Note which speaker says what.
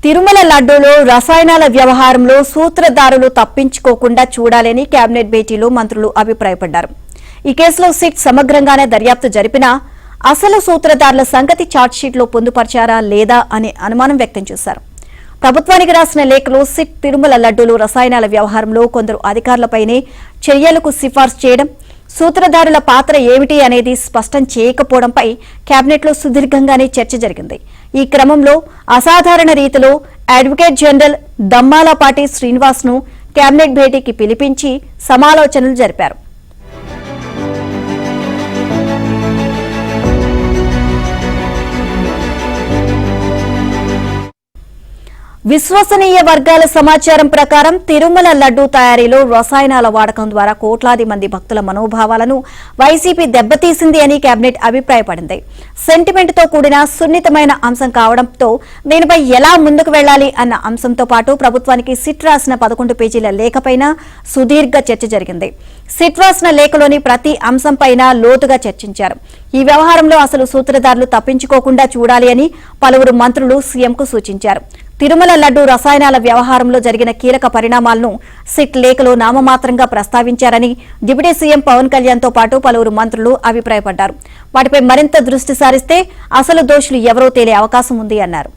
Speaker 1: తిరుమల లడ్డూలో రసాయనాల వ్యవహారంలో సూత్రధారులు తప్పించుకోకుండా చూడాలని కేబినెట్ భేటీలో మంత్రులు అభిప్రాయపడ్డారు. ఈ కేసులో సిట్ సమగ్రంగానే దర్యాప్తు జరిపినా అసలు సూత్రధారుల సంగతి ఛార్జ్షీట్లో పొందుపరిచారా లేదా అనే అనుమానం వ్యక్తం చేశారు. ప్రభుత్వానికి రాసిన లేఖలో సిట్ తిరుమల లడ్డూలు రసాయనాల వ్యవహారంలో కొందరు అధికారులపైనే చర్యలకు సిఫార్సు చేయడం, సూత్రధారుల పాత్ర ఏమిటి అనేది స్పష్టం చేయకపోవడంపై కేబినెట్లో సుదీర్ఘంగానే చర్చ జరిగింది. ఈ క్రమంలో అసాధారణ రీతిలో అడ్వకేట్ జనరల్ దమ్మాలపాటి శ్రీనివాస్ ను కేబినెట్ భేటీకి పిలిపించి సమాలోచనలు జరిపారు. విశ్వసనీయ వర్గాల సమాచారం ప్రకారం తిరుమల లడ్డూ తయారీలో రసాయనాల వాడకం ద్వారా కోట్లాది మంది భక్తుల మనోభావాలను వైసీపీ దెబ్బతీసింది అని కేబినెట్ అభిప్రాయపడింది. సెంటిమెంట్ తో కూడిన సున్నితమైన అంశం కావడంతో దీనిపై ఎలా ముందుకు వెళ్లాలి అన్న అంశంతో పాటు ప్రభుత్వానికి సిట్ రాసిన 11 పేజీల లేఖపైన సుదీర్ఘ చర్చ జరిగింది. సిట్ రాసిన లేఖలోని ప్రతి అంశంపైన లోతుగా చర్చించారు. ఈ వ్యవహారంలో అసలు సూత్రధారులు తప్పించుకోకుండా చూడాలి అని పలువురు మంత్రులు సీఎంకు సూచించారు. తిరుమల లడ్డూ రసాయనాల వ్యవహారంలో జరిగిన కీలక పరిణామాలను సిట్ లేఖలో నామమాత్రంగా ప్రస్తావించారని డిప్యూటీ సీఎం పవన్ కళ్యాణ్ తో పాటు పలువురు మంత్రులు అభిప్రాయపడ్డారు. వాటిపై మరింత దృష్టి సారిస్తే అసలు దోషులు ఎవరో తేలే అవకాశం ఉంది అన్నారు.